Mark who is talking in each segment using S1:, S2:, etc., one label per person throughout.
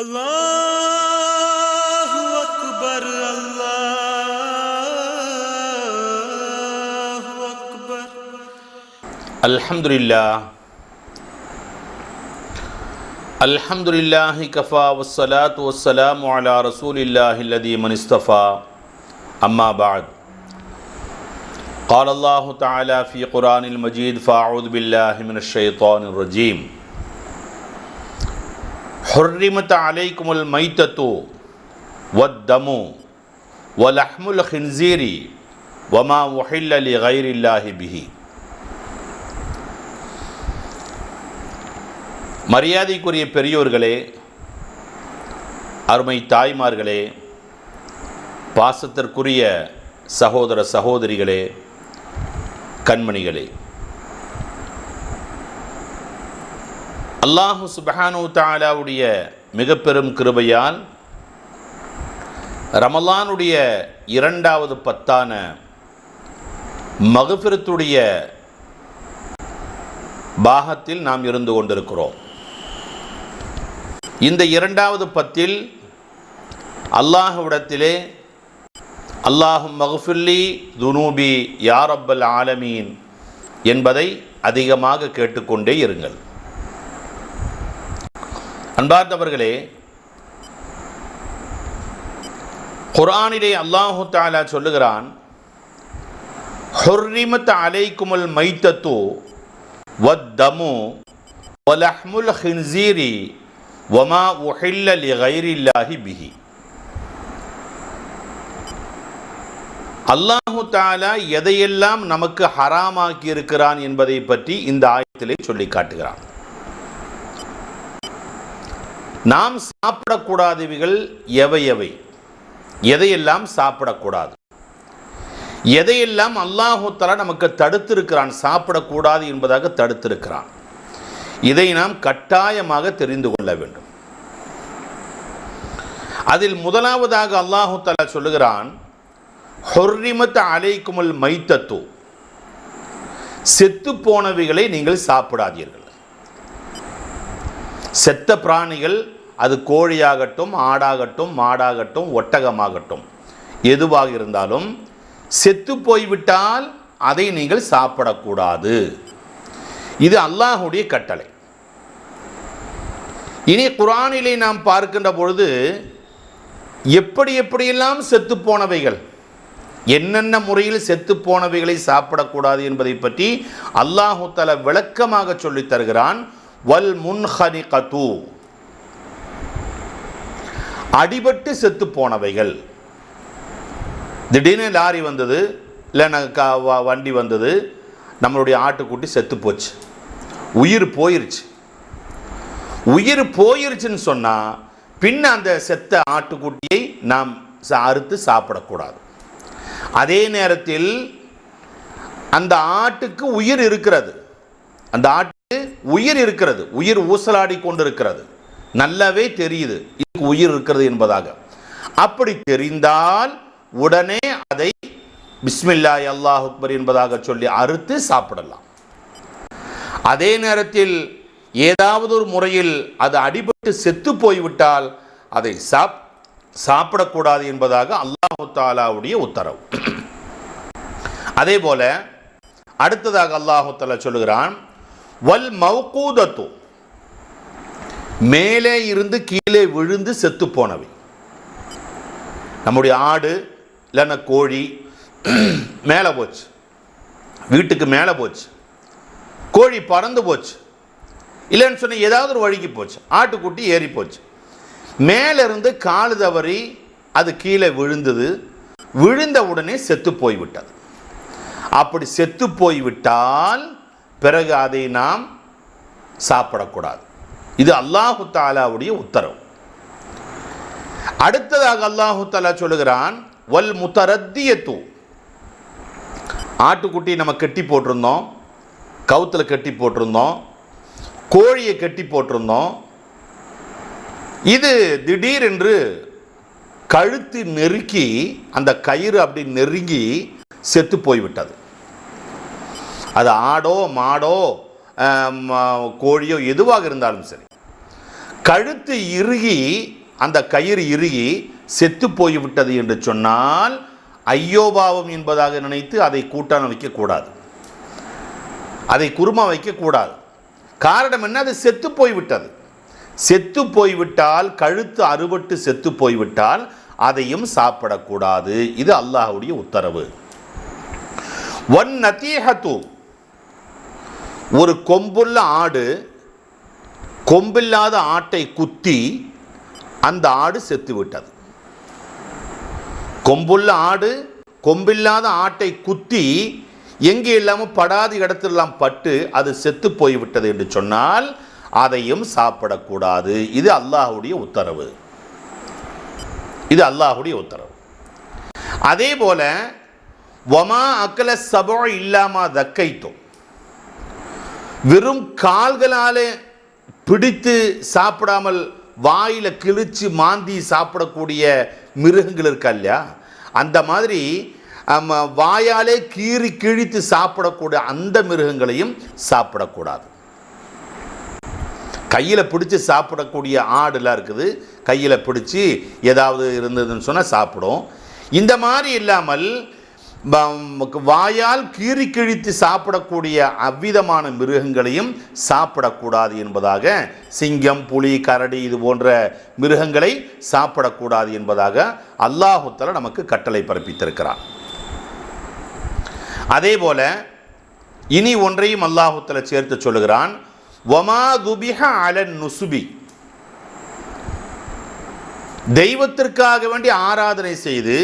S1: அல்லாஹு அக்பர் அல்லாஹு அக்பர்.
S2: அல்ஹம்துலில்லாஹி கஃபா வஸ்ஸலாத்து வஸ்ஸலாமு அலா ரசூலில்லாஹி அல்லதி மன் இஸ்தஃபா. அம்மா பஅத். قال الله تعالى في قرآن المجيد فأعوذ بالله من الشيطان الرجيم. حرمت عليكم الميتة والدم ولحم الخنزير وما أحل لغير الله به. மரியாதைக்குரிய பெரியோர்களே, அருமை தாய்மார்களே, பாசத்திற்குரிய சகோதர சகோதரிகளே, கண்மணிகளே, அல்லாஹு சுப்ஹானஹு தஆலாவுடைய மிக பெரும் கிருபையால் ரமலானுடைய 2வது பத்தான மக்ஃபிரத்துடைய பாகத்தில் நாம் இருந்து கொண்டிருக்கிறோம். இந்த 2வது பத்தில் அல்லாஹ்விடத்திலே அல்லாஹும் மக்ஃபிர்லி துனூபி யா ரப்பல் ஆலமீன் என்பதை அதிகமாக கேட்டுக்கொண்டே இருங்கள். அன்பார்ந்தவர்களே, குர்ஆனிலே அல்லாஹு தஆலா சொல்லுகிறான், ஹுர்ரிமத் அலைக்குமுல் மைத்தத்து வத்தமு வலஹ்முல் ஹின்ஸீரி வமா உஹில்ல லிகைரில்லாஹி பிஹி. அல்லாஹு தஆலா எதையெல்லாம் நமக்கு ஹராமாக்கி இருக்கிறான் என்பதை பற்றி இந்த ஆயத்திலே சொல்லி காட்டுகிறான். நாம் சாப்பிடக்கூடாதவைகள் எவை, எதையெல்லாம் சாப்பிடக்கூடாது, எதையெல்லாம் அல்லாஹு தஆலா நமக்கு தடுத்திருக்கிறான், சாப்பிடக்கூடாது என்பதாக தடுத்திருக்கிறான், இதை நாம் கட்டாயமாக தெரிந்து கொள்ள வேண்டும். அதில் முதலாவதாக அல்லாஹு தஆலா சொல்லுகிறான், ஹுர்ரிமத் அலைக்குமுல் மைத்தத்து, செத்து போனவைகளை நீங்கள் சாப்பிடாதீர்கள். செத்த பிராணிகள், அது கோழியாகட்டும், ஆடாகட்டும், மாடாகட்டும், ஒட்டகமாகட்டும், எதுவாக இருந்தாலும் செத்து போய்விட்டால் அதை நீங்கள் சாப்பிடக்கூடாது. இது அல்லாஹ்வுடைய கட்டளை. இனி குர்ஆனிலே நாம் பார்க்கின்ற பொழுது எப்படியெல்லாம் செத்து போனவைகள், என்னென்ன முறையில் செத்து போனவைகளை சாப்பிடக்கூடாது என்பதை பற்றி அல்லாஹு தஆலா விளக்கமாக சொல்லித் தருகிறான். வல் முன்ஹனிகது, அடிபட்டு செத்து போனவைகள். திடீர்னு லாரி வந்தது, இல்லைன்னா வண்டி வந்தது, நம்மளுடைய ஆட்டுக்குட்டி செத்து போச்சு, உயிர் போயிருச்சு. உயிர் போயிருச்சுன்னு சொன்னால் பின்ன அந்த செத்த ஆட்டுக்குட்டியை நாம் அறுத்து சாப்பிடக்கூடாது. அதே நேரத்தில் அந்த ஆட்டுக்கு உயிர் இருக்கிறது, அந்த ஆட்டு உயிர் இருக்கிறது, உயிர் ஊசலாடி கொண்டிருக்கிறது, நல்லாவே தெரியுது இதுக்கு உயிர் இருக்கிறது என்பதாக. அப்படி தெரிந்தால் உடனே அதை பிஸ்மில்லாஹி அல்லாஹு அக்பர் என்பதாக சொல்லி அறுத்து சாப்பிடலாம். அதே நேரத்தில் ஏதாவது ஒரு முறையில் அது அடிபட்டு செத்து போய்விட்டால் அதை சாப்பிடக்கூடாது என்பதாக அல்லாஹு தஆலாவுடைய உத்தரவு. அதே போல அடுத்ததாக அல்லாஹு தஆலா சொல்லுகிறான், வல் மௌகூதத்து, மேலே இருந்து கீழே விழுந்து செத்து போனவை. நம்முடைய ஆடு இல்லைன்னா கோழி மேலே போச்சு, வீட்டுக்கு மேலே போச்சு, கோழி பறந்து போச்சு, இல்லைன்னு சொன்ன ஏதாவது ஒரு வழிக்கு போச்சு, ஆட்டுக்குட்டி ஏறி போச்சு, மேலிருந்து கால் தவறி அது கீழே விழுந்தது, விழுந்த உடனே செத்து போய்விட்டது. அப்படி செத்து போய்விட்டால் பிறகு அதை நாம் சாப்பிடக்கூடாது. இது அல்லாஹு தஆலாவுடைய உத்தரவு. அடுத்ததாக அல்லாஹு தஆலா சொல்லுகிறான், வல் முத்தரத்தியத்து, ஆட்டுக்குட்டி நம்ம கட்டி போட்டிருந்தோம், கவுத்தில் கட்டி போட்டிருந்தோம், கோழியை கட்டி போட்டிருந்தோம், இது திடீரென்று கழுத்து நெருக்கி அந்த கயிறு அப்படி நெருங்கி செத்து போய்விட்டது. அது ஆடோ மாடோ கோழியோ எதுவாக இருந்தாலும் சரி, கழுத்து இறுகி அந்த கயிறு இறுகி செத்து போய்விட்டது என்று சொன்னால் ஐயோபாவம் என்பதாக நினைத்து அதை கூட்டான வைக்கக்கூடாது, அதை குருமா வைக்கக்கூடாது. காரணம் என்ன? அது செத்து போய்விட்டது. செத்து போய்விட்டால், கழுத்து அறுபட்டு செத்து போய்விட்டால் அதையும் சாப்பிடக்கூடாது. இது அல்லாஹ்வுடைய உத்தரவு. ஒன் நதீஹத்து, ஒரு கொம்புள்ள ஆடு கொம்பில்லாத ஆட்டை குத்தி அந்த ஆடு செத்து விட்டது. கொம்புள்ள ஆடு கொம்பில்லாத ஆட்டை குத்தி எங்கே இல்லாமல் படாத இடத்திலெல்லாம் பட்டு அது செத்து போய்விட்டது என்று சொன்னால் அதையும் சாப்பிடக்கூடாது. இது அல்லாஹ்வுடைய உத்தரவு. இது அல்லாஹ்வுடைய உத்தரவு. அதே போல வமா அக்கல சபோ இல்லாமா தக்கைத்தோம், வெறும் கால்களாலே பிடித்து சாப்பிடாமல் வாயில கிழிச்சு மாந்தி சாப்பிடக்கூடிய மிருகங்கள் இருக்கா இல்லையா, அந்த மாதிரி வாயாலே கீறி கிழித்து சாப்பிடக்கூடிய அந்த மிருகங்களையும் சாப்பிடக்கூடாது. கையில் பிடிச்சி சாப்பிடக்கூடிய ஆடுலாம் இருக்குது, கையில் பிடிச்சி ஏதாவது இருந்ததுன்னு சொன்னால் சாப்பிடும். இந்த மாதிரி இல்லாமல் வாயால் கீறி கிழித்து சாப்பிடக்கூடிய அவ்விதமான மிருகங்களையும் சாப்பிடக்கூடாது என்பதாக, சிங்கம், புலி, கரடி இது போன்ற மிருகங்களை சாப்பிடக்கூடாது என்பதாக அல்லாஹ் தஆலா நமக்கு கட்டளை பிறப்பித்திருக்கிறார். அதே போல இனி ஒன்றையும் அல்லாஹ் தஆலா சேர்த்து சொல்லுகிறான். வமா துபிஹ அலன் நுசுபி, தெய்வத்திற்காக வேண்டி ஆராதனை செய்து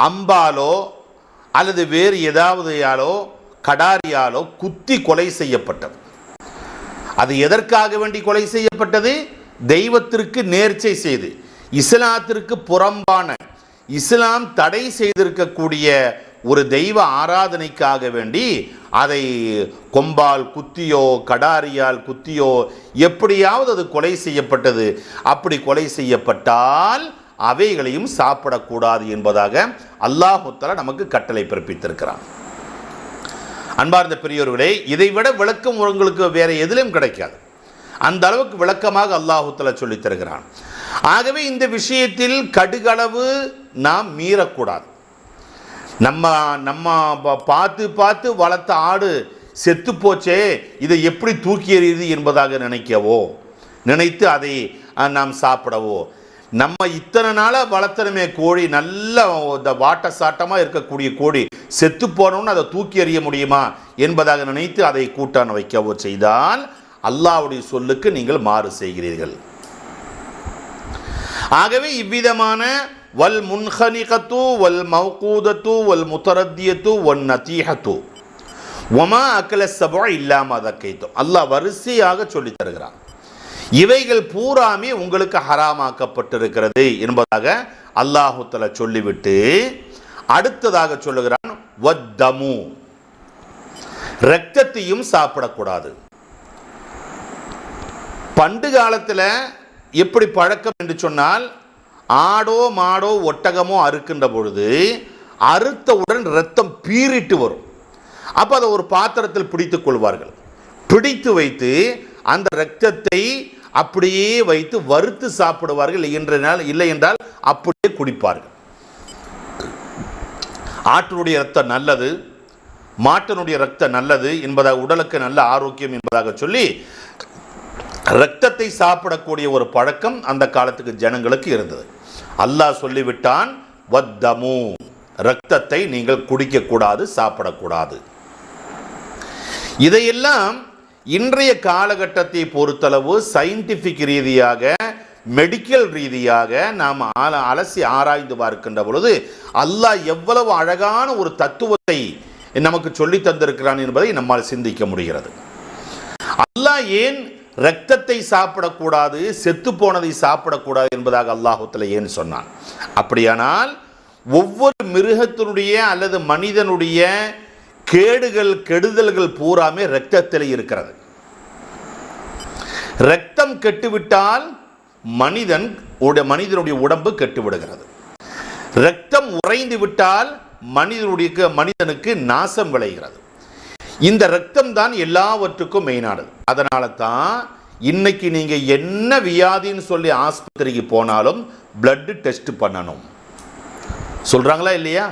S2: அம்பாலோ அல்லது வேறு ஏதாவதையாலோ கடாரியாலோ குத்தி கொலை செய்யப்பட்டது. அது எதற்காக வேண்டி கொலை செய்யப்பட்டது? தெய்வத்திற்கு நேர்ச்சை செய்து, இஸ்லாத்திற்கு புறம்பான, இஸ்லாம் தடை செய்திருக்கக்கூடிய ஒரு தெய்வ ஆராதனைக்காக வேண்டி அதை கொம்பால் குத்தியோ கடாரியால் குத்தியோ எப்படியாவது அது கொலை செய்யப்பட்டது. அப்படி கொலை செய்யப்பட்டால் அவைகளையும் சாப்பிடக்கூடாது என்பதாக அல்லாஹ் தஆலா நமக்கு கட்டளை பிறப்பித்திருக்கிறான். அன்பார்ந்த பெரியோர்களே, இதைவிட விளக்கம் உங்களுக்கு வேற எதிலும் கிடைக்காது. அந்த அளவுக்கு விளக்கமாக அல்லாஹ் தஆலா சொல்லித் தருகிறான். ஆகவே இந்த விஷயத்தில் கடுகளவு நாம் மீறக்கூடாது. நம்ம பார்த்து பார்த்து வளர்த்த ஆடு செத்து போச்சே, இதை எப்படி தூக்கி எறியுது என்பதாக நினைத்து அதை நாம் சாப்பிடவோ, நம்ம இத்தனை நாளாக வளர்த்தனமே கோழி, நல்ல வாட்ட சாட்டமாக இருக்கக்கூடிய கோழி செத்து போனோன்னு அதை தூக்கி எறிய முடியுமா என்பதாக நினைத்து அதை கூட்டான வைக்கவோ செய்தால் அல்லாஹ்வுடைய சொல்லுக்கு நீங்கள் மாறு செய்கிறீர்கள். ஆகவே இவ்விதமான வல் முன்ஹனிகத்து வல் மௌகூதத்து வல் முத்தரத்தியத்து வல் நதீஹத்து வமா அக்கல சபோ இல்லாம தக்கைத்தோ, அல்லாஹ் வரிசையாக சொல்லி தருகிறான். இவைகள் பூராமே உங்களுக்கு ஹராமாக்கப்பட்டிருக்கிறது என்பதாக அல்லாஹ் தஆலா சொல்லிவிட்டு அடுத்ததாக சொல்லுகிறான், வத்தமு, இரத்தத்தையும் சாப்பிடக்கூடாது. பண்டு காலத்தில் எப்படி பழக்கம் என்று சொன்னால், ஆடோ மாடோ ஒட்டகமோ அறுக்கின்ற பொழுது அறுத்தவுடன் இரத்தம் பீறிட்டு வரும். அப்போ அதை ஒரு பாத்திரத்தில் பிடித்துக் கொள்வார்கள். பிடித்து வைத்து அந்த இரத்தத்தை அப்படியே வைத்து வறுத்து சாப்பிடுவார்கள். இல்லை என்றால் அப்படியே குடிப்பார்கள். ஆட்டினுடைய இரத்தம் நல்லது, மாட்டினுடைய இரத்தம் நல்லது என்பதாக, உடலுக்கு நல்ல ஆரோக்கியம் என்பதாக சொல்லி இரத்தத்தை சாப்பிடக்கூடிய ஒரு பழக்கம் அந்த காலத்துக்கு ஜனங்களுக்கு இருந்தது. அல்லாஹ் சொல்லிவிட்டான், வத்தமு, இரத்தத்தை நீங்கள் குடிக்கக்கூடாது, சாப்பிடக்கூடாது. இதையெல்லாம் இன்றைய காலகட்டத்தை பொறுத்தளவு சயின்டிஃபிக் ரீதியாக, மெடிக்கல் ரீதியாக நாம் அலசி ஆராய்ந்து பார்க்கின்ற பொழுது அல்லாஹ் எவ்வளவு அழகான ஒரு தத்துவத்தை நமக்கு சொல்லி தந்திருக்கிறான் என்பதை நம்மால் சிந்திக்க முடிகிறது. அல்லாஹ் ஏன் இரத்தத்தை சாப்பிடக்கூடாது, செத்து போனதை சாப்பிடக்கூடாது என்பதாக அல்லாஹ் தஆலா ஏன் சொன்னான்? அப்படியானால் ஒவ்வொரு மிருகத்தினுடைய அல்லது மனிதனுடைய கேடுகள், கெடுதல்கள் பூராமே இரத்தத்தில் இருக்கிறது. இரத்தம் கெட்டுவிட்டால் மனிதனுடைய உடம்பு கெட்டுவிடுகிறது. இரத்தம் உறைந்து விட்டால் மனிதனுக்கு நாசம் விளைகிறது. இந்த இரத்தம் தான் எல்லாவற்றுக்கும் மெயினானது. அதனால தான் இன்னைக்கு நீங்கள் என்ன வியாதின்னு சொல்லி ஆஸ்பத்திரிக்கு போனாலும் பிளட் டெஸ்ட் பண்ணணும் சொல்கிறாங்களா இல்லையா?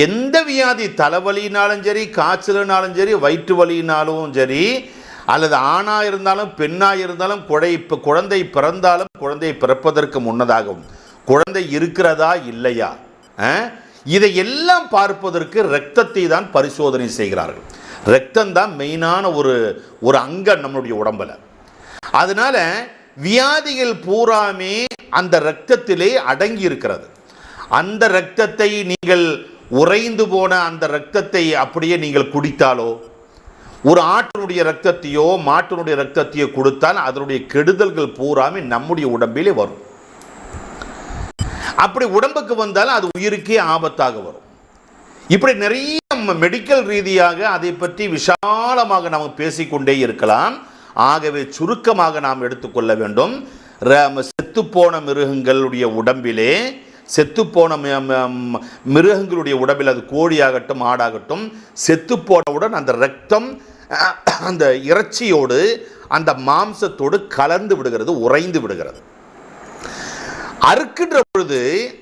S2: எந்த வியாதி, தலைவலினாலும் சரி, காய்ச்சல்னாலும் சரி, வயிற்று வலினாலும் சரி, அல்லது ஆணாக இருந்தாலும் பெண்ணாக இருந்தாலும், குழந்தை பிறந்தாலும் குழந்தை பிறப்பதற்கு முன்னதாகவும் குழந்தை இருக்கிறதா இல்லையா, இதை எல்லாம் பார்ப்பதற்கு இரத்தத்தை தான் பரிசோதனை செய்கிறார்கள். இரத்தம் தான் மெயினான ஒரு அங்கம் நம்முடைய உடம்புல. அதனால வியாதிகள் பூராமே அந்த இரத்தத்திலே அடங்கி இருக்கிறது. அந்த இரத்தத்தை நீங்கள் உறைந்து போன அந்த இரத்தத்தை அப்படியே நீங்கள் குடித்தாலோ, ஒரு ஆட்டினுடைய இரத்தத்தையோ மாட்டினுடைய இரத்தத்தையோ கொடுத்தால் அதனுடைய கெடுதல்கள் பூராமே நம்முடைய உடம்பிலே வரும். அப்படி உடம்புக்கு வந்தால் அது உயிருக்கே ஆபத்தாக வரும். இப்படி நிறைய மெடிக்கல் ரீதியாக அதை பற்றி விஷாலமாக நாம் பேசிக்கொண்டே இருக்கலாம். ஆகவே சுருக்கமாக நாம் எடுத்துக்கொள்ள வேண்டும். செத்துப்போன மிருகங்களுடைய உடம்பிலே, செத்துப்போன மிருகங்களுடைய உடம்பில், அது கோழியாகட்டும் ஆடாகட்டும், செத்துப்போனவுடன் அந்த இரத்தம் அந்த இறைச்சியோடு அந்த மாம்சத்தோடு கலந்து விடுகிறது, உறைந்து விடுகிறது. அறுக்கின்ற பொழுது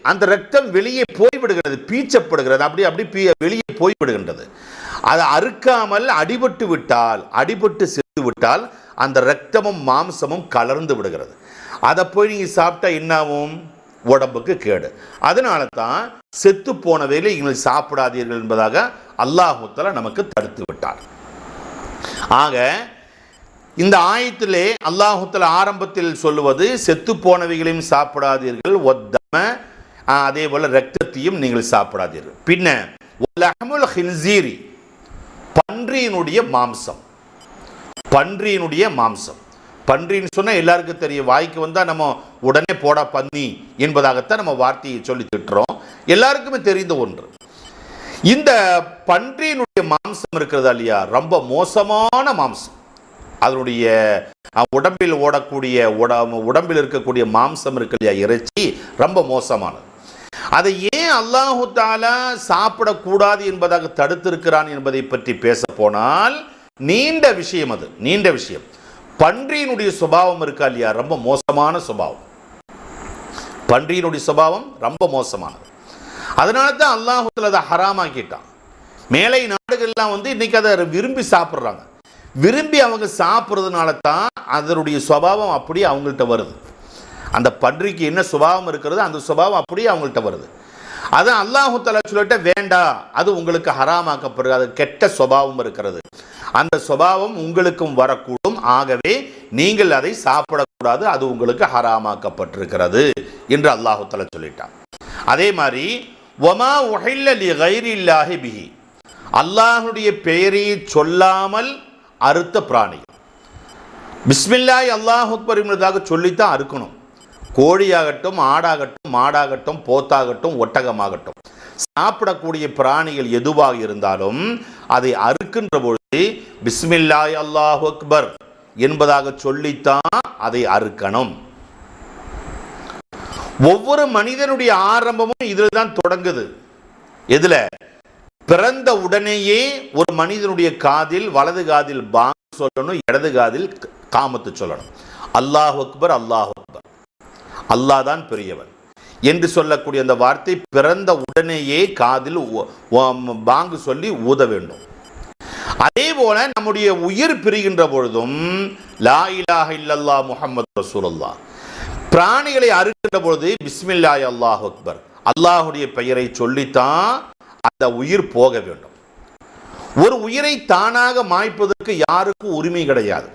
S2: அந்த இரத்தம் வெளியே போய்விடுகிறது, பீச்சப்படுகிறது, அப்படி வெளியே போய்விடுகின்றது. அதை அறுக்காமல் அடிபட்டு விட்டால், அடிபட்டு செத்து விட்டால் அந்த இரத்தமும் மாம்சமும் கலர்ந்து விடுகிறது. அதை போய் நீங்கள் சாப்பிட்டா என்னாகும்? உடம்புக்கு கேடு. அதனால தான் செத்து போனவைகளை நீங்கள் சாப்பிடாதீர்கள் என்பதாக அல்லாஹ் தஆலா நமக்கு தடுத்து விட்டார். ஆக இந்த ஆயத்திலே அல்லாஹ் தஆலா ஆரம்பத்தில் சொல்லுவது செத்து போனவைகளையும் சாப்பிடாதீர்கள், ஒத்தம அதே போல இரத்தத்தையும் நீங்கள் சாப்பிடாதீர்கள். பின்ன லஹ்முல் ஹின்ஸீரி, பன்றியினுடைய மாம்சம். பன்றியினுடைய மாம்சம், பன்றின்னு சொன்னால் எல்லாருக்கும் தெரியும். வாய்க்கு வந்தால் நம்ம உடனே போடா பன்னி என்பதாகத்தான் நம்ம வார்த்தையை சொல்லி திட்டுறோம். எல்லாருக்குமே தெரிந்த ஒன்று. இந்த பன்றியினுடைய மாம்சம் இருக்கிறதா இல்லையா, ரொம்ப மோசமான மாம்சம். அதனுடைய உடம்பில் ஓடக்கூடிய உடம்பில் இருக்கக்கூடிய மாம்சம் இருக்கு இல்லையா, இறைச்சி, ரொம்ப மோசமானது. அதை ஏன் அல்லாஹு தஆலா சாப்பிடக்கூடாது என்பதாக தடுத்திருக்கிறான் என்பதை பற்றி பேச போனால் நீண்ட விஷயம். அது நீண்ட விஷயம். பன்றியினுடைய சுபாவம் இருக்கா இல்லையா, ரொம்ப மோசமான சுபாவம். பன்றியினுடைய சுபாவம் ரொம்ப மோசமானது. அதனால தான் அல்லாஹ் தஆலா அதை ஹராமாக்கிட்டான். மேலை நாடுகள்லாம் இன்னைக்கு அதை விரும்பி சாப்பிட்றாங்க. விரும்பி அவங்க சாப்பிட்றதுனால தான் அதனுடைய சுபாவம் அப்படியே அவங்கள்ட்ட வருது. அந்த பன்றிக்கு என்ன சுபாவம் இருக்கிறது, அந்த சுபாவம் அப்படியே அவங்கள்ட்ட வருது. அதான் அல்லாஹ் தஆலா சொல்லிட்ட வேண்டாம், அது உங்களுக்கு ஹராமாக்கப்படுறது, அது கெட்ட சுபாவம் இருக்கிறது, அந்த சுபாவம் உங்களுக்கும் வரக்கூடும், ஆகவே நீங்கள் அதை சாப்பிடக்கூடாது, அது உங்களுக்கு ஹராமாக்கப்பட்டிருக்கிறது என்று அல்லாஹ் தஆலா சொல்லிட்டான். அதே மாதிரி வமா உஹில்ல லிகைரில்லாஹி பிஹி, அல்லாஹ்வுடைய பெயரை சொல்லாமல் அறுத்த பிராணி, பிஸ்மில்லாஹி அல்லாஹு அக்பர் என்பதாக சொல்லித்தான் அறுக்கணும். கோழியாகட்டும் ஆடாகட்டும் மாடாகட்டும் போத்தாகட்டும் ஒட்டகமாகட்டும், சாப்பிடக்கூடிய பிராணிகள் எதுவாக இருந்தாலும் அதை அறுக்கின்ற பொழுது பிஸ்மில்லாஹி அல்லாஹு அக்பர் என்பதாக சொல்லித்தான் அதை அறுக்கணும். ஒவ்வொரு மனிதனுடைய ஆரம்பமும் இதில் தான் தொடங்குது. எதுல? பிறந்த உடனேயே ஒரு மனிதனுடைய காதில், வலது காதில் பாங் சொல்லணும், இடது காதில் காமத்து சொல்லணும். அல்லாஹ் அக்பர், அல்லாஹ் அக்பர், அல்லாஹ் தான் பெரியவன் என்று சொல்லக்கூடிய அந்த வார்த்தை பிறந்த உடனேயே காதில் பாங்கு சொல்லி ஊத வேண்டும். அதே போல நம்முடைய உயிர் பிரிகின்ற பொழுதும் லா இலாஹ இல்லல்லாஹ் முஹம்மது ரசூலுல்லாஹ், பிராணிகளை அறுக்கின்ற பொழுது பிஸ்மில்லாஹி அல்லாஹு அக்பர், அல்லாஹுடைய பெயரை சொல்லித்தான் அந்த உயிர் போக வேண்டும். ஒரு உயிரை தானாக மாய்ப்பதற்கு யாருக்கும் உரிமை கிடையாது.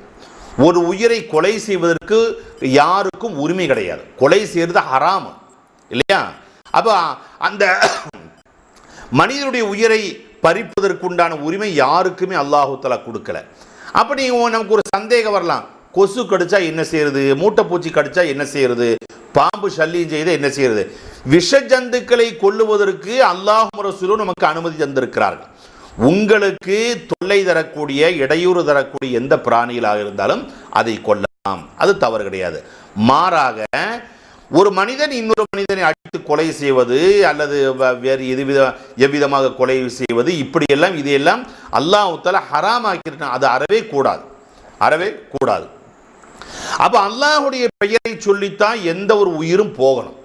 S2: ஒரு உயிரை கொலை செய்வதற்கு யாருக்கும் உரிமை கிடையாது. கொலை செய்யறது ஹராம் இல்லையா? அப்ப அந்த மனிதனுடைய உயிரை பறிப்பதற்குண்டான உரிமை யாருக்குமே அல்லாஹு தஆலா கொடுக்கல. அப்படி நமக்கு ஒரு சந்தேகம் வரலாம், கொசு கடிச்சா என்ன செய்யறது, மூட்டைப்பூச்சி கடிச்சா என்ன செய்யறது, பாம்பு சல்லியம் செய்த என்ன செய்யறது? விஷ ஜந்துக்களை கொல்லுவதற்கு அல்லாஹ்வும் ரசூலும் நமக்கு அனுமதி தந்திருக்கிறார்கள். உங்களுக்கு தொல்லை தரக்கூடிய, இடையூறு தரக்கூடிய எந்த பிராணிகளாக இருந்தாலும் அதை கொல்லலாம், அது தவறு கிடையாது. மாறாக ஒரு மனிதன் இன்னொரு மனிதனை அடித்து கொலை செய்வது அல்லது வேறு எவ்விதமாக கொலை செய்வது, இப்படியெல்லாம் இதையெல்லாம் அல்லாஹ் தஆலா ஹராமாக்கிட்டான். அது அறவே கூடாது, அறவே கூடாது. அப்ப அல்லாஹ்வுடைய பெயரை சொல்லித்தான் எந்த ஒரு உயிரும் போகணும்.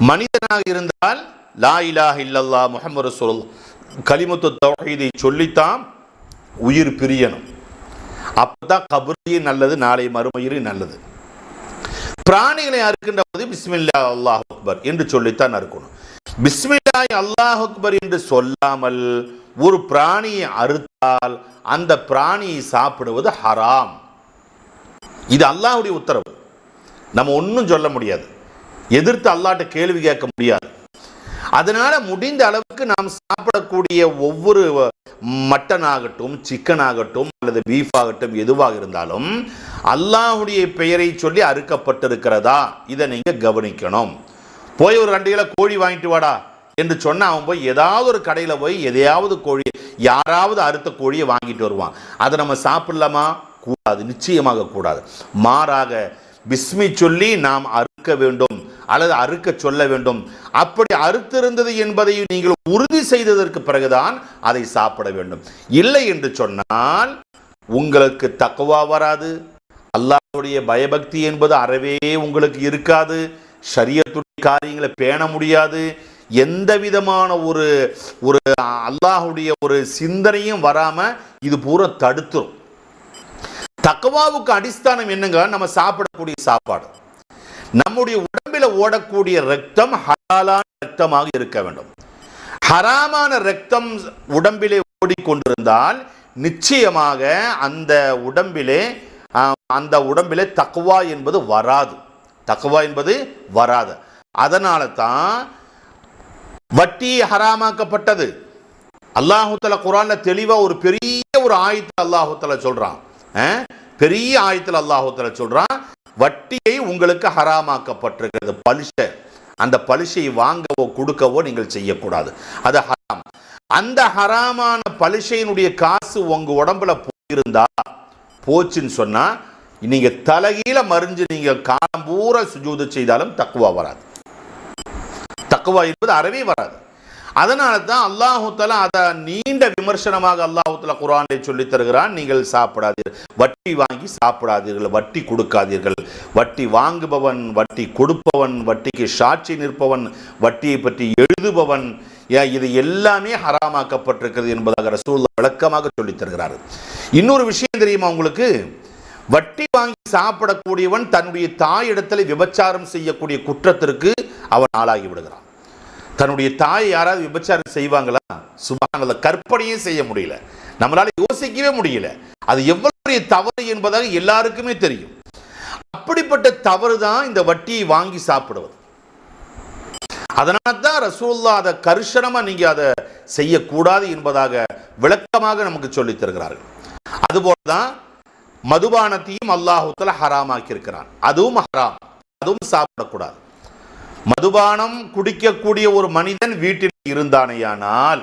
S2: மனிதனாக இருந்தால் லா இலாஹ இல்லல்லாஹ் முஹம்மது ரசூலுல்லாஹ் கலிமத்து தௌஹீதை சொல்லித்தான் உயிர் பிரியணும். அப்பதான் கபரியும் நல்லது, நாளை மறுமையிலும் நல்லது. பிராணிகளை அறுக்கின்ற போது பிஸ்மில்லாஹ் அல்லாஹ் அக்பர் என்று சொல்லித்தான் அறுக்கணும். பிஸ்மில்லாஹ் அல்லாஹ் அக்பர் என்று சொல்லாமல் ஒரு பிராணியை அறுத்தால் அந்த பிராணியை சாப்பிடுவது ஹராம். இது அல்லாஹ்வுடைய உத்தரவு. நம்ம ஒன்றும் சொல்ல முடியாது, எதிர்த்து அல்லாஹ்ட்ட கேள்வி கேட்க முடியாது. அதனால முடிந்த அளவுக்கு நாம் சாப்பிடக்கூடிய ஒவ்வொரு மட்டன் ஆகட்டும், சிக்கன் ஆகட்டும், அல்லது பீஃப் ஆகட்டும், எதுவாக இருந்தாலும் அல்லாஹ்வுடைய பெயரை சொல்லி அறுக்கப்பட்டிருக்கிறதா இதை நீங்க கவனிக்கணும். போய் ஒரு 2 கிலோ கோழி வாங்கிட்டு வாடா என்று சொன்னா அவன் போய் ஏதாவது ஒரு கடையில போய் எதையாவது கோழி, யாராவது அறுத்த கோழியை வாங்கிட்டு வருவான். அதை நம்ம சாப்பிடலாமா? கூடாது, நிச்சயமாக கூடாது. மாறாக பிஸ்மி சொல்லி நாம் அறுக்க வேண்டும் அல்லது அறுக்க சொல்ல வேண்டும். அப்படி அறுத்திருந்தது என்பதை நீங்கள் உறுதி செய்ததற்கு பிறகுதான் அதை சாப்பிட வேண்டும். இல்லை என்று சொன்னால் உங்களுக்கு தக்வா வராது, அல்லாஹ்வுடைய பயபக்தி என்பது அறவே உங்களுக்கு இருக்காது, ஷரியத்துடைய காரியங்களை பேண முடியாது, எந்த விதமான ஒரு அல்லாஹ்வுடைய ஒரு சிந்தனையும் வராம இது பூரா தடுத்துரும். தக்வாவுக்கு அடிஸ்தானம் என்னங்க? நம்ம சாப்பிடக்கூடிய சாப்பாடு, நம்முடைய உடம்பில் ஓடக்கூடிய ரத்தம் ஹலாலான ரத்தமாக இருக்க வேண்டும். ஹராமான ரத்தம் உடம்பிலே ஓடிக்கொண்டிருந்தால் நிச்சயமாக அந்த உடம்பிலே தக்வா என்பது வராது. தக்வா என்பது வராது. அதனால தான் வட்டி ஹராமாக்கப்பட்டது. அல்லாஹு தஆலா குர்ஆன்ல தெளிவா ஒரு பெரிய ஒரு ஆயத்தில் அல்லாஹு தஆலா சொல்றான். பெரிய ஆயத்தில் அல்லாஹு தஆலா சொல்றான், வட்டியை உங்களுக்கு ஹராமாக்கப்பட்டிருக்கிறது. பலிஷை, அந்த பலிஷை வாங்கவோ கொடுக்கவோ நீங்கள் செய்யக்கூடாது, அது ஹராம். அந்த ஹராமான பலிஷையினுடைய காசு உங்க உடம்புல போயிருந்தா, போச்சுன்னு சொன்னா நீங்க தலைகீழ மறிஞ்சு நீங்க காலம் பூரா சுஜூது செய்தாலும் தக்வா வராது. தக்வா என்பது அறவே வராது. அதனால தான் அல்லாஹு தஆலா அதை நீண்ட விமர்சனமாக அல்லாஹு தஆலா குர்ஆனிலே சொல்லி தருகிறான், நீங்கள் சாப்பிடாதீர்கள், வட்டி வாங்கி சாப்பிடாதீர்கள், வட்டி கொடுக்காதீர்கள். வட்டி வாங்குபவன், வட்டி கொடுப்பவன், வட்டிக்கு சாட்சி நிற்பவன், வட்டியை பற்றி எழுதுபவன், இது எல்லாமே ஹராமாக்கப்பட்டிருக்கிறது என்பதாக ரசூலுல்லாஹ் விளக்கமாக சொல்லி தருகிறார். இன்னொரு விஷயம் தெரியுமா உங்களுக்கு? வட்டி வாங்கி சாப்பிடக்கூடியவன் தன்னுடைய தாயிடத்தில் விபச்சாரம் செய்யக்கூடிய குற்றத்திற்கு அவன் ஆளாகி விடுகிறான். தன்னுடைய தாயை யாராவது விபச்சாரம் செய்வாங்களா? சுப்ஹானல்லாஹ், கற்பனையே செய்ய முடியல, நம்மளால யோசிக்கவே முடியல. அது எவ்வளவு தவறு என்பதாக எல்லாருக்குமே தெரியும். அப்படிப்பட்ட தவறு தான் இந்த வட்டியை வாங்கி சாப்பிடுவது. அதனால தான் ரசூலுல்லாஹ் அதை கரிசனமா நீங்க அதை செய்யக்கூடாது என்பதாக விளக்கமாக நமக்கு சொல்லித் தருகிறார்கள். அதுபோலதான் மதுபானத்தையும் அல்லாஹு தஆலா ஹராமாக்கி இருக்கிறான். அதுவும் ஹராம், அதுவும் சாப்பிடக்கூடாது. மதுபானம் குடிக்கக்கூடிய ஒரு மனிதன் வீட்டில் இருந்தானேயானால்,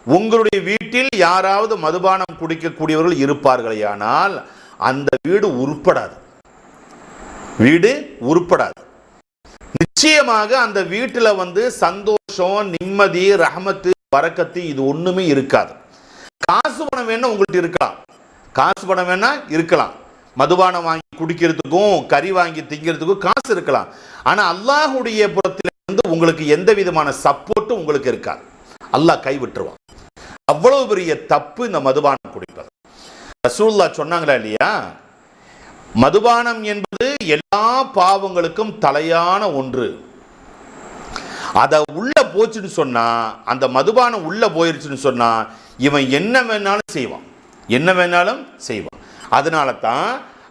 S2: உங்களுடைய வீட்டில் யாராவது மதுபானம் குடிக்கக்கூடியவர்கள் இருப்பார்களேயானால் அந்த வீடு உருப்படாது, வீடு உருப்படாது. நிச்சயமாக அந்த வீட்டில் சந்தோஷம், நிம்மதி, ரஹமத்து, பரக்கத்து இது ஒண்ணுமே இருக்காது. காசு பணம் வேணா உங்கள்கிட்ட இருக்கலாம், காசு பணம் வேணா இருக்கலாம், மதுபானம் வாங்கி குடிக்கிறதுக்கும் கறி வாங்கி திங்கிறதுக்கும் காசு இருக்கலாம். ஆனா அல்லாஹ்வுடைய புறத்திலிருந்து உங்களுக்கு எந்த விதமான சப்போர்ட்டும் உங்களுக்கு இருக்காது. அல்லாஹ் கைவிட்டுருவான். அவ்வளவு பெரிய தப்பு இந்த மதுபானம் குடிப்பது. ரசூலுல்லாஹ் சொன்னாங்களா இல்லையா, மதுபானம் என்பது எல்லா பாவங்களுக்கும் தலையான ஒன்று. அத உள்ள போச்சுன்னு சொன்னா, அந்த மதுபானம் உள்ள போயிருச்சுன்னு சொன்னா இவன் என்ன வேணாலும் செய்வான், என்ன வேணாலும் செய்வான். அதனால தான்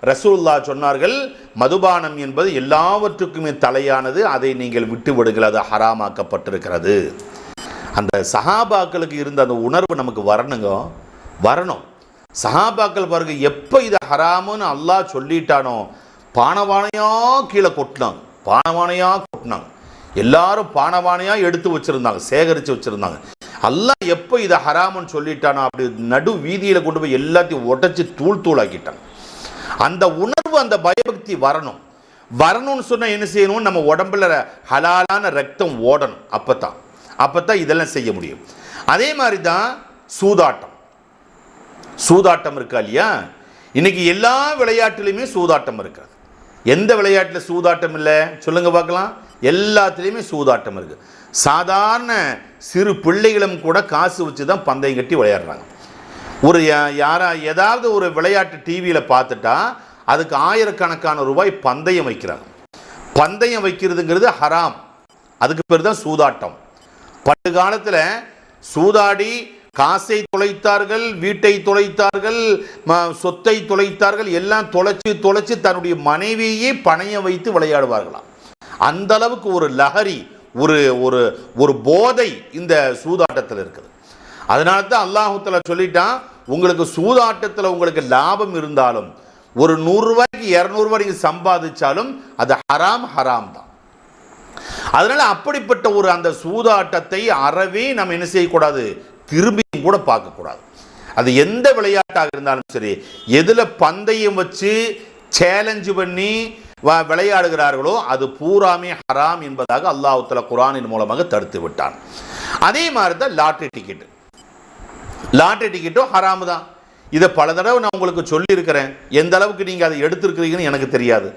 S2: ரசூலுல்லாஹ் சொன்னார்கள், மதுபானம் என்பது எல்லாவற்றுக்குமே தலையானது, அதை நீங்கள் விட்டு விடுங்கள், அது ஹராமாக்கப்பட்டிருக்கிறது. அந்த சஹாபாக்களுக்கு இருந்த அந்த உணர்வு நமக்கு வரணும். சஹாபாக்கள் பாருங்க, எப்போ இதை ஹராமுன்னு அல்லாஹ் சொல்லிட்டானோ பானவானையா கீழே கொட்டினாங்க, பானவானையா கொட்டினாங்க. எல்லாரும் பானவானையா எடுத்து வச்சிருந்தாங்க, சேகரித்து வச்சிருந்தாங்க. அல்லாஹ் எப்போ இதை ஹராமுன்னு சொல்லிட்டானோ அப்படி நடு வீதியில கொண்டு போய் எல்லாத்தையும் உடைச்சு தூள் தூளாக்கிட்டாங்க. அந்த உணர்வு, அந்த பயபக்தி வரணும்னு சொன்னா என்ன செய்யணும்? நம்ம உடம்புல ஹலாலான ரத்தம் ஓடணும். அப்பதான் இதெல்லாம் செய்ய முடியும். அதே மாதிரி தான் சூதாட்டம் இருக்கா இல்லையா, இன்னைக்கு எல்லா விளையாட்டுலையுமே சூதாட்டம் இருக்கிறது. எந்த விளையாட்டில் சூதாட்டம் இல்லை சொல்லுங்க பார்க்கலாம்? எல்லாத்துலேயுமே சூதாட்டம் இருக்கு. சாதாரண சிறு பிள்ளைகளும் கூட காசு வச்சு தான் பந்தயம் கட்டி விளையாடுறாங்க. ஒரு ஏதாவது ஒரு விளையாட்டு டிவியில் பார்த்துட்டா அதுக்கு ஆயிரக்கணக்கான ரூபாய் பந்தயம் வைக்கிறாங்க. பந்தயம் வைக்கிறதுங்கிறது ஹராம். அதுக்கு பேர் தான் சூதாட்டம். பண்டு காலத்தில் சூதாடி காசை தொலைத்தார்கள், வீட்டை தொலைத்தார்கள், சொத்தை தொலைத்தார்கள், எல்லாம் தொலைச்சு தன்னுடைய மனைவியை பணைய வைத்து விளையாடுவார்களாம். அந்த அளவுக்கு ஒரு லஹரி, ஒரு ஒரு ஒரு போதை இந்த சூதாட்டத்தில் இருக்குது. அதனால தான் அல்லாஹ் தஆலா சொல்லிட்டான், உங்களுக்கு சூதாட்டத்தில் உங்களுக்கு லாபம் இருந்தாலும் ஒரு 100 ரூபாய்க்கு 200 ரூபாய் நீங்கள் சம்பாதிச்சாலும் அது ஹராம் தான். அதனால அப்படிப்பட்ட ஒரு அந்த சூதாட்டத்தை அறவே நம்ம என்ன செய்யக்கூடாது, திரும்பியும் கூட பார்க்கக்கூடாது. அது எந்த விளையாட்டாக இருந்தாலும் சரி, எதில் பந்தயம் வச்சு சேலஞ்சு பண்ணி விளையாடுகிறார்களோ அது பூராமே ஹராம் என்பதாக அல்லாஹ் தஆலா குர்ஆனின் மூலமாக தடுத்து விட்டான். அதே மாதிரி தான் லாட்டரி டிக்கெட்டும் ஹராம் தான். இதை பல தடவை நான் உங்களுக்கு சொல்லியிருக்கிறேன். எந்த அளவுக்கு நீங்கள் அதை எடுத்திருக்கிறீங்கன்னு எனக்கு தெரியாது.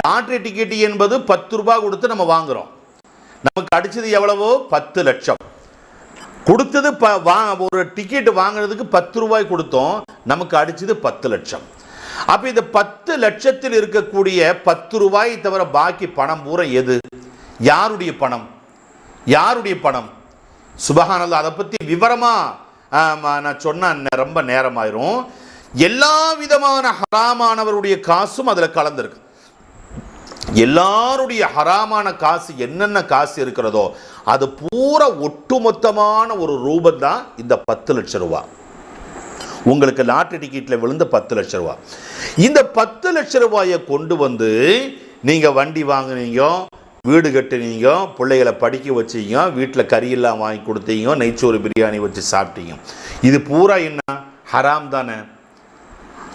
S2: லாட்டரி டிக்கெட் என்பது 10 ரூபாய் கொடுத்து நம்ம வாங்குறோம். நமக்கு அடிச்சது எவ்வளவோ 10 லட்சம் கொடுத்தது. ஒரு டிக்கெட் வாங்குறதுக்கு 10 ரூபாய் கொடுத்தோம், நமக்கு அடிச்சது 10 லட்சம். அப்ப இந்த 10 லட்சத்தில் இருக்கக்கூடிய 10 ரூபாய் தவிர பாக்கி பணம் பூரா எது? யாருடைய பணம்? சுபஹானல்லாஹ். அதை பத்தி விவரமா நான் சொன்ன ரொம்ப நேரமாயிரும். எல்லா விதமான ஹராமானவருடைய காசும் அதுல கலந்துருக்கு. எல்லாருடைய ஹராமான காசு என்னென்ன காசு இருக்கிறதோ அது பூரா ஒட்டுமொத்தமான ஒரு ரூபம் தான் இந்த 10 லட்சம் ரூபாய். உங்களுக்கு லாட்டரி டிக்கெட்ல விழுந்த 10 லட்சம் ரூபாய். இந்த 10 லட்சம் ரூபாயை கொண்டு வந்து நீங்க வண்டி வாங்குனீங்க, வீடு கட்டுனீங்க, பிள்ளைகளை படிக்க வச்சீங்க, வீட்டில் கறியெல்லாம் வாங்கி கொடுத்தீங்க, நெய்ச்சோறு பிரியாணி வச்சு சாப்பிட்டீங்க. இது பூரா என்ன? ஹராம் தானே.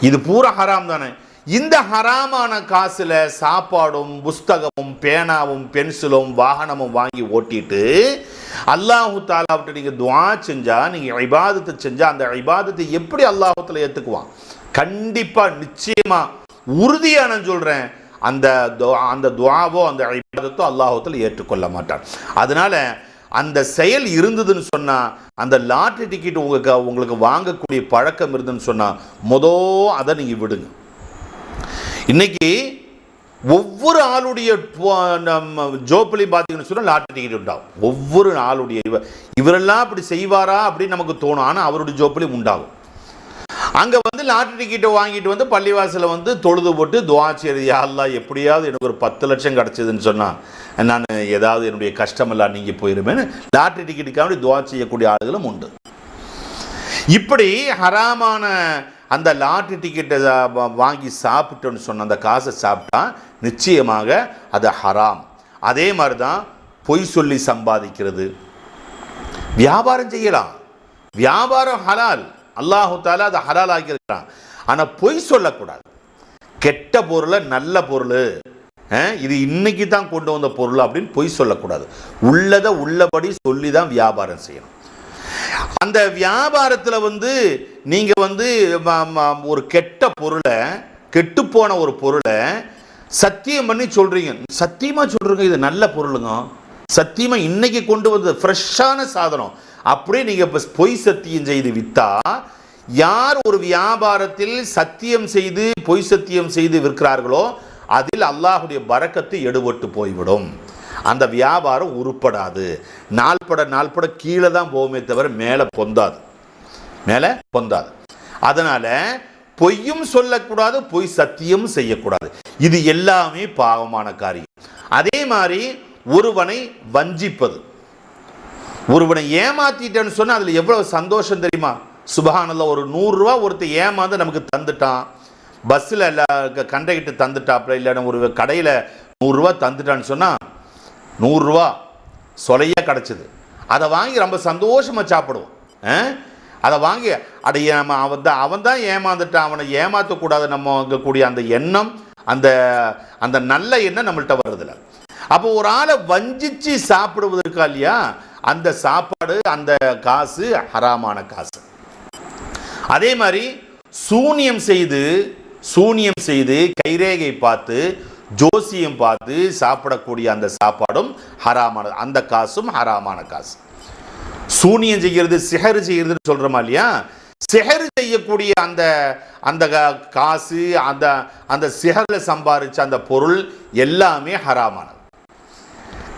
S2: இது பூரா ஹராம் தானே. இந்த ஹராமான காசுல சாப்பாடும் புஸ்தகமும் பேனாவும் பென்சிலும் வாகனமும் வாங்கி ஓட்டிட்டு அல்லாஹு தஆலாவிட்ட நீங்க துஆ செஞ்சா, நீங்க இபாதத்தை செஞ்சா, அந்த இபாதத்தை எப்படி அல்லாஹ் தஆலா ஏத்துக்குவான்? கண்டிப்பா, நிச்சயமா, உறுதியா நான் சொல்றேன், அந்த துஆவோ அந்த இபாதத்தோ அல்லாஹ் தஆலா ஏற்றுக்கொள்ள மாட்டான். அதனால அந்த செயல் இருந்ததுன்னு சொன்னா, அந்த லாட்டரி டிக்கெட் உங்களுக்கு வாங்கக்கூடிய பழக்கம் இருந்துன்னு சொன்னா அதை நீங்க விடுங்க. இன்னைக்கு ஒவ்வொரு ஆளுடைய ஜோப்பிலையும் பார்த்தீங்கன்னு சொன்னால் லாட்டரி டிக்கெட் உண்டாகும். ஒவ்வொரு ஆளுடைய இவரெல்லாம் அப்படி செய்வாரா அப்படின்னு நமக்கு தோணும். ஆனால் அவருடைய ஜோப்பிலையும் உண்டாகும். அங்கே லாட்டரி டிக்கெட்டை வாங்கிட்டு பள்ளிவாசலில் தொழுது போட்டு துஆ செய்யுது, யா அல்லாஹ் எப்படியாவது எனக்கு ஒரு 10 லட்சம் கிடச்சிதுன்னு சொன்னால் நான் ஏதாவது என்னுடைய கஷ்டமெல்லாம் நீங்கி போயிருமேன்னு லாட்டரி டிக்கெட்டுக்காக துஆ செய்யக்கூடிய ஆளுகளும் உண்டு. இப்படி ஹராமான அந்த லாட்டரி டிக்கெட்டை வாங்கி சாப்பிட்டோன்னு சொன்ன அந்த காசை சாப்பிட்டா நிச்சயமாக அது ஹராம். அதே மாதிரி தான் பொய் சொல்லி சம்பாதிக்கிறது. வியாபாரம் செய்யலாம், வியாபாரம் ஹலால், அல்லாஹு தஆலா அதை ஹலால் ஆக்கியிருக்கிறான். ஆனால் பொய் சொல்லக்கூடாது. கெட்ட பொருளை நல்ல பொருள், இது இன்னைக்கு தான் கொண்டு வந்த பொருள் அப்படின்னு பொய் சொல்லக்கூடாது. உள்ளதை உள்ளபடி சொல்லி தான் வியாபாரம் செய்யணும். அந்த வியாபாரத்தில் நீங்க ஒரு கெட்ட பொருளை, கெட்டுப்போன ஒரு பொருளை சத்தியம் பண்ணி சொல்றீங்க, சத்தியமா சொல்றீங்க இது நல்ல பொருளுங்க, சத்தியமா இன்னைக்கு கொண்டு வந்தது ஃப்ரெஷ்ஷான சாதனம், அப்படியே நீங்க பொய் சத்தியம் செய்து வித்தா, யார் ஒரு வியாபாரத்தில் சத்தியம் செய்து பொய் சத்தியம் செய்து விற்கிறார்களோ அதில் அல்லாஹுடைய பரக்கத்து எடுபட்டு போய்விடும். அந்த வியாபாரம் உருப்படாது. நாள்பட கீழே தான் போகுமே தவிர மேலே பொந்தாது. அதனால பொய்யும் சொல்லக்கூடாது, பொய் சத்தியம் செய்யக்கூடாது. இது எல்லாமே பாவமான காரியம். அதே மாதிரி ஒருவனை வஞ்சிப்பது, ஒருவனை ஏமாத்திட்டேன்னு சொன்னா அதுல எவ்வளவு சந்தோஷம் தெரியுமா? சுபஹானல்லாஹ். ஒரு 100 ரூபா ஒருத்தர் ஏமாந்து நமக்கு தந்துட்டான், பஸ்ஸில் கண்டக்டர் தந்துட்டாப்ல, இல்லை ஒரு கடையில் 100 ரூபா தந்துட்டான்னு சொன்னா 100 ரூபா சொலையா கிடச்சிது, அதை வாங்கி ரொம்ப சந்தோஷமாக சாப்பிடுவோம். அதை வாங்கி அவன் தான் ஏமாந்துட்டான், அவனை ஏமாற்றக்கூடாது நம்ம வாங்கக்கூடிய அந்த எண்ணம், அந்த நல்ல எண்ணம் நம்மள்கிட்ட வர்றதில்ல. அப்போ ஒரு ஆளை வஞ்சிச்சு சாப்பிடுவதற்கா இல்லையா, அந்த சாப்பாடு, அந்த காசு ஹராமான காசு. அதே மாதிரி சூனியம் செய்து கைரேகை பார்த்து ஜோசியம் பார்த்து சாப்பிடக்கூடிய அந்த சாப்பாடும் ஹராமானது, அந்த காசும் ஹராமான காசு. சூனியம் செய்கிறது சிஹர் செய்கிறதுன்னு சொல்றோமா இல்லையா, சிஹர் செய்யக்கூடிய அந்த அந்த காசு அந்த சிஹர்ல சம்பாதிச்ச அந்த பொருள் எல்லாமே ஹராமானது.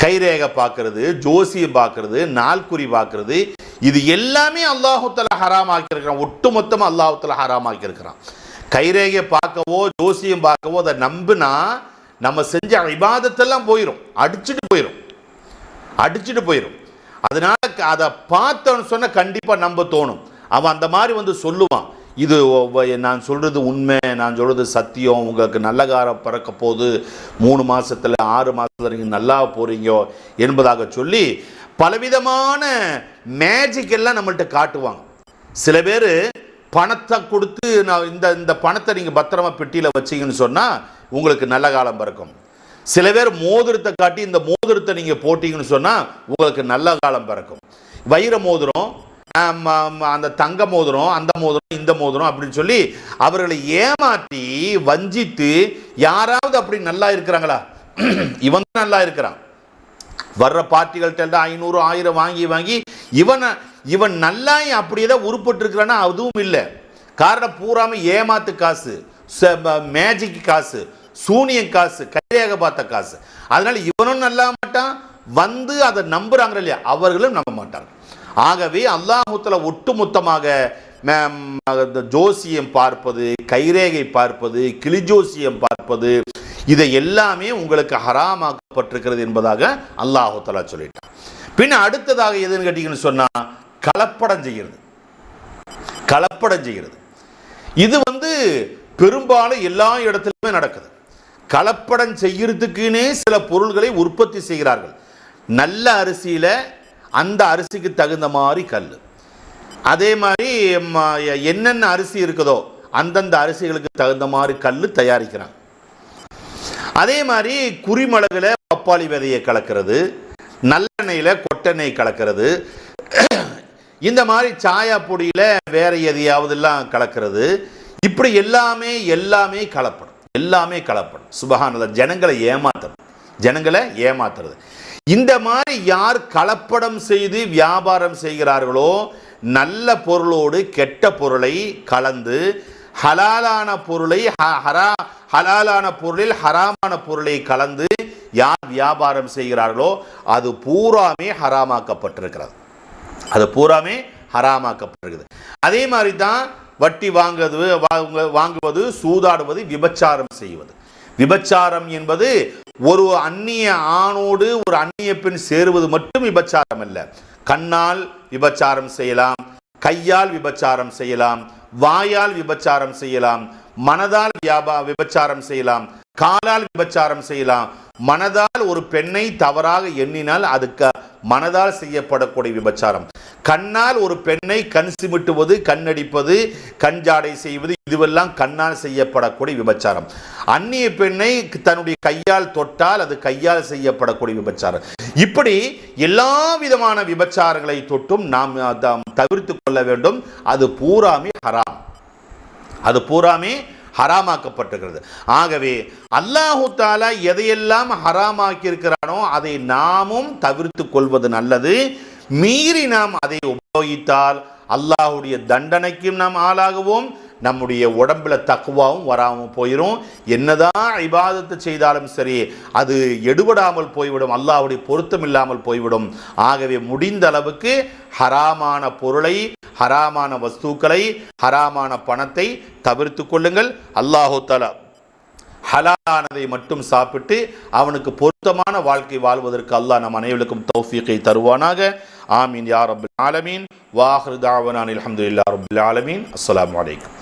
S2: கைரேகை பார்க்கறது, ஜோசியம் பார்க்கறது, நாள்குறி பார்க்கறது, இது எல்லாமே அல்லாஹு தஆலா ஹராமாக்கி இருக்கிறான். ஒட்டுமொத்தமாக அல்லாஹு தஆலா ஹராமாக்கி இருக்கிறான். கைரேகை பார்க்கவோ ஜோசியம் பார்க்கவோ அதை நம்பினா நம்ம செஞ்ச இபாதத்தெல்லாம் போயிடும், அடிச்சுட்டு போயிடும். அதனால அதை பார்த்தோன்னு சொன்ன கண்டிப்பாக நம்ப தோணும். அவன் அந்த மாதிரி சொல்லுவான், இது நான் சொல்றது உண்மை, நான் சொல்றது சத்தியம், உங்களுக்கு நல்ல காரம் பிறக்க போது 3 மாசத்துல 6 மாசத்துல நீங்க நல்லா போறீங்க என்பதாக சொல்லி பலவிதமான மேஜிக் எல்லாம் நம்மள்கிட்ட காட்டுவாங்க. சில பேர் பணத்தை கொடுத்து நான் இந்த பணத்தை நீங்க பத்திரமா பெட்டியில வச்சீங்கன்னு சொன்னா உங்களுக்கு நல்ல காலம் பிறக்கும். சில பேர் மோதிரத்தை காட்டி இந்த மோதிரத்தை நீங்க போட்டீங்கன்னு சொன்னா உங்களுக்கு நல்ல காலம் பிறக்கும். வைர மோதிரம், அந்த தங்க மோதிரம், அந்த மோதிரம், இந்த மோதிரம் அப்படின்னு சொல்லி அவர்களை ஏமாற்றி வஞ்சித்து, யாராவது அப்படி நல்லா இருக்கிறாங்களா? இவன் நல்லா இருக்கிறான். வர்ற பார்ட்டிகள்கிட்ட 500 1000 வாங்கி இவன் நல்லா அப்படியே தான் உருப்பட்டு இருக்கிறான்னா அதுவும் இல்லை. காரணம் பூராம ஏமாத்து காசு, மேஜிக் காசு, சூனிய காசு, கைரேகை பார்த்த காசு. அதனால இவனும் நம்ப மாட்டான், அதை நம்புறாங்க இல்லையா அவர்களும் நம்ப மாட்டாங்க. ஆகவே அல்லாஹ் தஆலா ஒட்டுமொத்தமாக ஜோசியம் பார்ப்பது, கைரேகை பார்ப்பது, கிளிஜோசியம் பார்ப்பது, இதை எல்லாமே உங்களுக்கு ஹராமாக்கப்பட்டிருக்கிறது என்பதாக அல்லாஹ் தஆலா சொல்லிட்டான். பின்ன அடுத்ததாக எதுன்னு கேட்டீங்கன்னு சொன்னா கலப்படம் செய்கிறது. இது பெரும்பாலும் எல்லா இடத்திலுமே நடக்குது. கலப்படம் செய்யறதுக்குன்னே சில பொருள்களை உற்பத்தி செய்கிறார்கள். நல்ல அரிசியில அந்த அரிசிக்கு தகுந்த மாதிரி கல், அதே மாதிரி என்னென்ன அரிசி இருக்குதோ அந்தந்த அரிசிகளுக்கு தகுந்த மாதிரி கல் தயாரிக்கிறாங்க. அதே மாதிரி குறிமிளகுல பப்பாளி விதையை கலக்கிறது, நல்லெண்ணெயில கொட்டெண்ணெய் கலக்கிறது, இந்த மாதிரி சாயா பொடியில வேற எதையாவது எல்லாம் கலக்கிறது. இப்படி எல்லாமே கலப்படம். சுபஹானல்லாஹ், ஜனங்களை ஏமாத்துறது. இந்த மாதிரி யார் கலப்படம் செய்து வியாபாரம் செய்கிறார்களோ, நல்ல பொருளோடு கெட்ட பொருளை கலந்து ஹலாலான பொருளில் ஹராமான பொருளை கலந்து யார் வியாபாரம் செய்கிறார்களோ அது பூராமே ஹராமாக்கப்பட்டிருக்கிறது. அதே மாதிரி தான் வட்டி வாங்குவது, சூதாடுவது, விபச்சாரம் செய்வது. விபச்சாரம் என்பது ஒரு அந்நிய ஆணோடு ஒரு அந்நிய பெண் சேருவது மட்டும் விபச்சாரம் அல்ல. கண்ணால் விபச்சாரம் செய்யலாம், கையால் விபச்சாரம் செய்யலாம், வாயால் விபச்சாரம் செய்யலாம், மனதால் விபச்சாரம் செய்யலாம், காலால் விபச்சாரம் செய்யலாம். மனதால் ஒரு பெண்ணை தவறாக எண்ணினால் அதுக்கு மனதால் செய்யப்படக்கூடிய விபச்சாரம். கண்ணால் ஒரு பெண்ணை கண் சிமிட்டுவது, கண்ணடிப்பது, கஞ்சாடை செய்வது, இதுவெல்லாம் கண்ணால் செய்யப்படக்கூடிய விபச்சாரம். அந்நிய பெண்ணை தன்னுடைய கையால் தொட்டால் அது கையால் செய்யப்படக்கூடிய விபச்சாரம். இப்படி எல்லா விதமான விபச்சாரங்களை தொட்டும் நாம் தவிர்த்து கொள்ள வேண்டும். அது பூராமே ஹராமாக்கப்பட்டிருக்கிறது. ஆகவே அல்லாஹு தஆலா எதையெல்லாம் ஹராமாக்கி இருக்கிறானோ அதை நாமும் தவிர்த்து கொள்வது நல்லது. மீறி நாம் அதை உபயோகித்தால் அல்லாஹுடைய தண்டனைக்கும் நாம் ஆளாகுவோம், நம்முடைய உடம்புல தக்வாவும் வராமல் போயிடும். என்னதான் இபாதத்து செய்தாலும் சரி அது எடுபடாமல் போய்விடும், அல்லாஹ்வுடைய பொருத்தம் இல்லாமல் போய்விடும். ஆகவே முடிந்த அளவுக்கு ஹராமான பொருளை, ஹராமான வஸ்துக்களை, ஹராமான பணத்தை தவிர்த்து கொள்ளுங்கள். அல்லாஹு தஆலா ஹலாலானதை மட்டும் சாப்பிட்டு அவனுக்கு பொருத்தமான வாழ்க்கை வாழ்வதற்கு அல்லாஹ் நம் அனைவருக்கும் தௌஃபீகை தருவானாக. ஆமீன் யா ரப்பல் ஆலமீன். வ ஆகிரு தஅவானா அல்ஹம்துலில்லாஹி ரப்பில் ஆலமீன். அஸ்ஸலாமு அலைக்கும்.